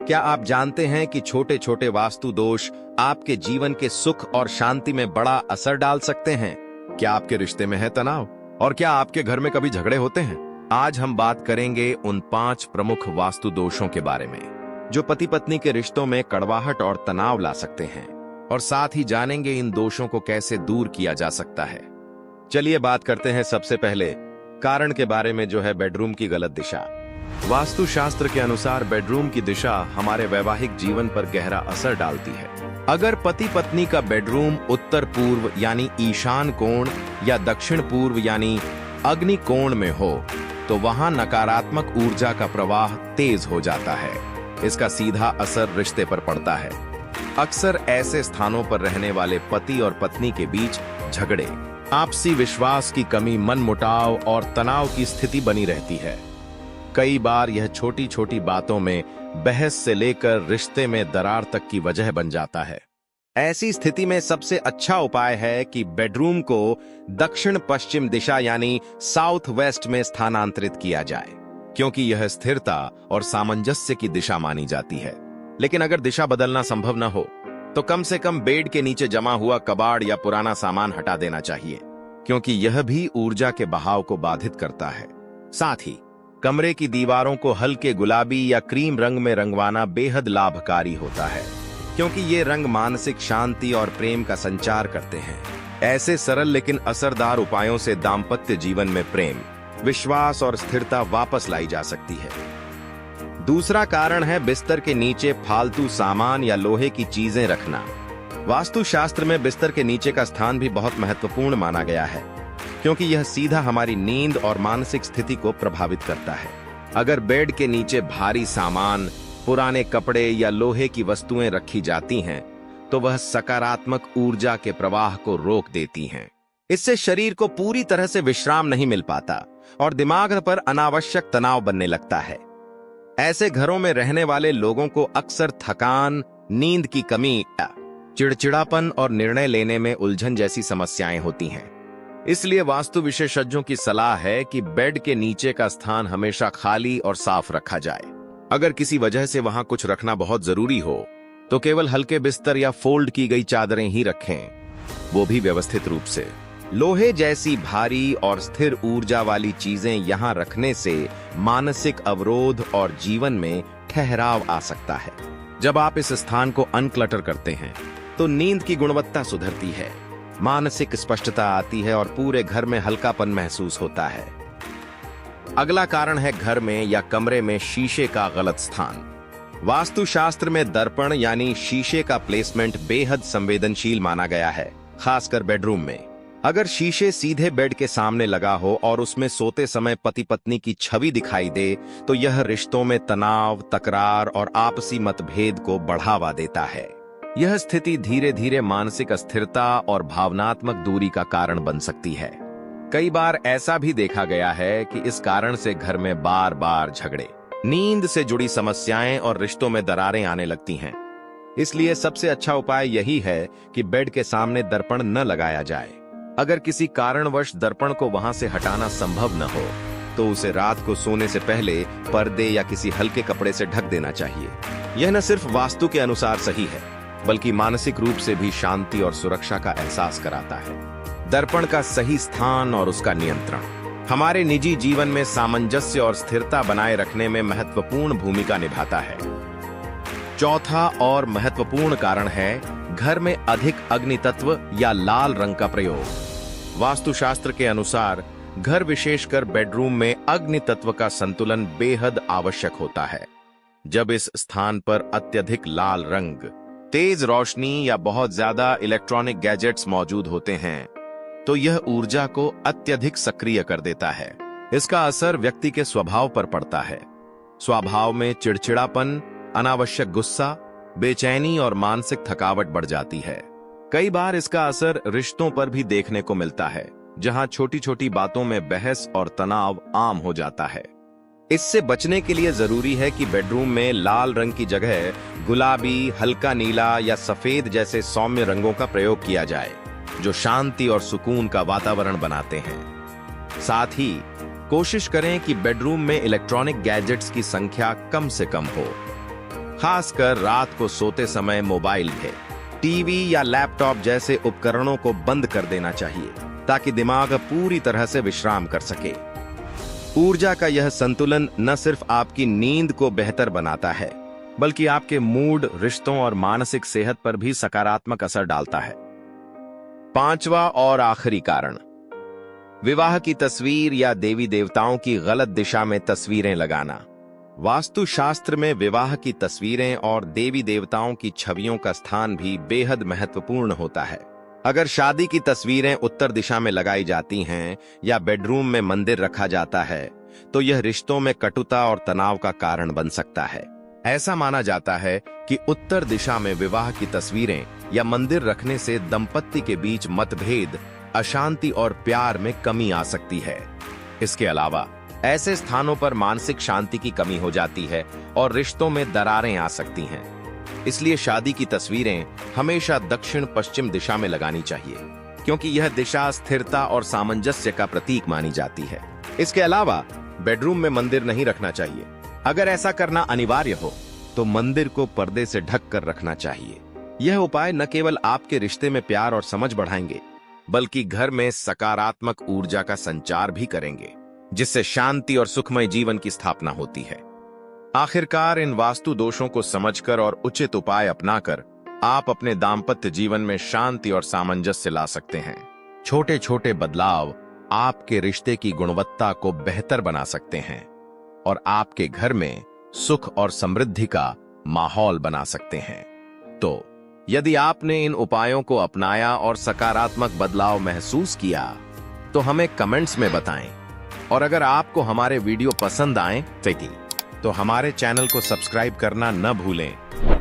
क्या आप जानते हैं कि छोटे छोटे वास्तु दोष आपके जीवन के सुख और शांति में बड़ा असर डाल सकते हैं? क्या आपके रिश्ते में है तनाव? और क्या आपके घर में कभी झगड़े होते हैं? आज हम बात करेंगे उन 5 प्रमुख वास्तु दोषों के बारे में जो पति पत्नी के रिश्तों में कड़वाहट और तनाव ला सकते हैं, और साथ ही जानेंगे इन दोषों को कैसे दूर किया जा सकता है। चलिए बात करते हैं सबसे पहले कारण के बारे में, जो है बेडरूम की गलत दिशा। वास्तु शास्त्र के अनुसार बेडरूम की दिशा हमारे वैवाहिक जीवन पर गहरा असर डालती है। अगर पति पत्नी का बेडरूम उत्तर पूर्व यानी ईशान कोण या दक्षिण पूर्व यानी अग्नि कोण में हो तो वहां नकारात्मक ऊर्जा का प्रवाह तेज हो जाता है। इसका सीधा असर रिश्ते पर पड़ता है। अक्सर ऐसे स्थानों पर रहने वाले पति और पत्नी के बीच झगड़े, आपसी विश्वास की कमी, मनमुटाव और तनाव की स्थिति बनी रहती है। कई बार यह छोटी छोटी बातों में बहस से लेकर रिश्ते में दरार तक की वजह बन जाता है। ऐसी स्थिति में सबसे अच्छा उपाय है कि बेडरूम को दक्षिण पश्चिम दिशा यानी साउथ वेस्ट में स्थानांतरित किया जाए, क्योंकि यह स्थिरता और सामंजस्य की दिशा मानी जाती है। लेकिन अगर दिशा बदलना संभव न हो तो कम से कम बेड के नीचे जमा हुआ कबाड़ या पुराना सामान हटा देना चाहिए, क्योंकि यह भी ऊर्जा के बहाव को बाधित करता है। साथ ही कमरे की दीवारों को हल्के गुलाबी या क्रीम रंग में रंगवाना बेहद लाभकारी होता है, क्योंकि ये रंग मानसिक शांति और प्रेम का संचार करते हैं। ऐसे सरल लेकिन असरदार उपायों से दाम्पत्य जीवन में प्रेम, विश्वास और स्थिरता वापस लाई जा सकती है। दूसरा कारण है बिस्तर के नीचे फालतू सामान या लोहे की चीजें रखना। वास्तु शास्त्र में बिस्तर के नीचे का स्थान भी बहुत महत्वपूर्ण माना गया है, क्योंकि यह सीधा हमारी नींद और मानसिक स्थिति को प्रभावित करता है। अगर बेड के नीचे भारी सामान, पुराने कपड़े या लोहे की वस्तुएं रखी जाती हैं, तो वह सकारात्मक ऊर्जा के प्रवाह को रोक देती हैं। इससे शरीर को पूरी तरह से विश्राम नहीं मिल पाता और दिमाग पर अनावश्यक तनाव बनने लगता है। ऐसे घरों में रहने वाले लोगों को अक्सर थकान, नींद की कमी, चिड़चिड़ापन और निर्णय लेने में उलझन जैसी समस्याएं होती हैं। इसलिए वास्तु विशेषज्ञों की सलाह है कि बेड के नीचे का स्थान हमेशा खाली और साफ रखा जाए। अगर किसी वजह से वहां कुछ रखना बहुत जरूरी हो तो केवल हल्के बिस्तर या फोल्ड की गई चादरें ही रखें, वो भी व्यवस्थित रूप से। लोहे जैसी भारी और स्थिर ऊर्जा वाली चीजें यहां रखने से मानसिक अवरोध और जीवन में ठहराव आ सकता है। जब आप इस स्थान को अनक्लटर करते हैं तो नींद की गुणवत्ता सुधरती है, मानसिक स्पष्टता आती है और पूरे घर में हल्कापन महसूस होता है। अगला कारण है घर में या कमरे में शीशे का गलत स्थान। वास्तु शास्त्र में दर्पण यानी शीशे का प्लेसमेंट बेहद संवेदनशील माना गया है, खासकर बेडरूम में। अगर शीशे सीधे बेड के सामने लगा हो और उसमें सोते समय पति पत्नी की छवि दिखाई दे तो यह रिश्तों में तनाव, तकरार और आपसी मतभेद को बढ़ावा देता है। यह स्थिति धीरे धीरे मानसिक अस्थिरता और भावनात्मक दूरी का कारण बन सकती है। कई बार ऐसा भी देखा गया है कि इस कारण से घर में बार बार झगड़े, नींद से जुड़ी समस्याएं और रिश्तों में दरारें आने लगती हैं। इसलिए सबसे अच्छा उपाय यही है कि बेड के सामने दर्पण न लगाया जाए। अगर किसी कारणवश दर्पण को वहां से हटाना संभव न हो तो उसे रात को सोने से पहले पर्दे या किसी हल्के कपड़े से ढक देना चाहिए। यह न सिर्फ वास्तु के अनुसार सही है, बल्कि मानसिक रूप से भी शांति और सुरक्षा का एहसास कराता है। दर्पण का सही स्थान और उसका नियंत्रण हमारे निजी जीवन में सामंजस्य और स्थिरता बनाए रखने में महत्वपूर्ण भूमिका निभाता है। चौथा और महत्वपूर्ण कारण है घर में अधिक अग्नि तत्व या लाल रंग का प्रयोग। वास्तुशास्त्र के अनुसार घर, विशेषकर बेडरूम में अग्नि तत्व का संतुलन बेहद आवश्यक होता है। जब इस स्थान पर अत्यधिक लाल रंग, तेज रोशनी या बहुत ज्यादा इलेक्ट्रॉनिक गैजेट्स मौजूद होते हैं तो यह ऊर्जा को अत्यधिक सक्रिय कर देता है। इसका असर व्यक्ति के स्वभाव पर पड़ता है। स्वभाव में चिड़चिड़ापन, अनावश्यक गुस्सा, बेचैनी और मानसिक थकावट बढ़ जाती है। कई बार इसका असर रिश्तों पर भी देखने को मिलता है, जहां छोटी छोटी बातों में बहस और तनाव आम हो जाता है। इससे बचने के लिए जरूरी है कि बेडरूम में लाल रंग की जगह गुलाबी, हल्का नीला या सफेद जैसे सौम्य रंगों का प्रयोग किया जाए, जो शांति और सुकून का वातावरण बनाते हैं। साथ ही कोशिश करें कि बेडरूम में इलेक्ट्रॉनिक गैजेट्स की संख्या कम से कम हो। खासकर रात को सोते समय मोबाइल है, टीवी या लैपटॉप जैसे उपकरणों को बंद कर देना चाहिए ताकि दिमाग पूरी तरह से विश्राम कर सके। ऊर्जा का यह संतुलन न सिर्फ आपकी नींद को बेहतर बनाता है, बल्कि आपके मूड, रिश्तों और मानसिक सेहत पर भी सकारात्मक असर डालता है। पांचवा और आखिरी कारण, विवाह की तस्वीर या देवी देवताओं की गलत दिशा में तस्वीरें लगाना। वास्तुशास्त्र में विवाह की तस्वीरें और देवी देवताओं की छवियों का स्थान भी बेहद महत्वपूर्ण होता है। अगर शादी की तस्वीरें उत्तर दिशा में लगाई जाती हैं या बेडरूम में मंदिर रखा जाता है, तो यह रिश्तों में कटुता और तनाव का कारण बन सकता है। ऐसा माना जाता है कि उत्तर दिशा में विवाह की तस्वीरें या मंदिर रखने से दंपत्ति के बीच मतभेद, अशांति और प्यार में कमी आ सकती है। इसके अलावा ऐसे स्थानों पर मानसिक शांति की कमी हो जाती है और रिश्तों में दरारें आ सकती हैं। इसलिए शादी की तस्वीरें हमेशा दक्षिण पश्चिम दिशा में लगानी चाहिए, क्योंकि यह दिशा स्थिरता और सामंजस्य का प्रतीक मानी जाती है। इसके अलावा बेडरूम में मंदिर नहीं रखना चाहिए। अगर ऐसा करना अनिवार्य हो तो मंदिर को पर्दे से ढक कर रखना चाहिए। यह उपाय न केवल आपके रिश्ते में प्यार और समझ बढ़ाएंगे, बल्कि घर में सकारात्मक ऊर्जा का संचार भी करेंगे, जिससे शांति और सुखमय जीवन की स्थापना होती है। आखिरकार इन वास्तु दोषों को समझकर और उचित उपाय अपनाकर आप अपने दाम्पत्य जीवन में शांति और सामंजस्य ला सकते हैं। छोटे छोटे बदलाव आपके रिश्ते की गुणवत्ता को बेहतर बना सकते हैं और आपके घर में सुख और समृद्धि का माहौल बना सकते हैं। तो यदि आपने इन उपायों को अपनाया और सकारात्मक बदलाव महसूस किया, तो हमें कमेंट्स में बताएं। और अगर आपको हमारे वीडियो पसंद आए तो हमारे चैनल को सब्सक्राइब करना न भूलें।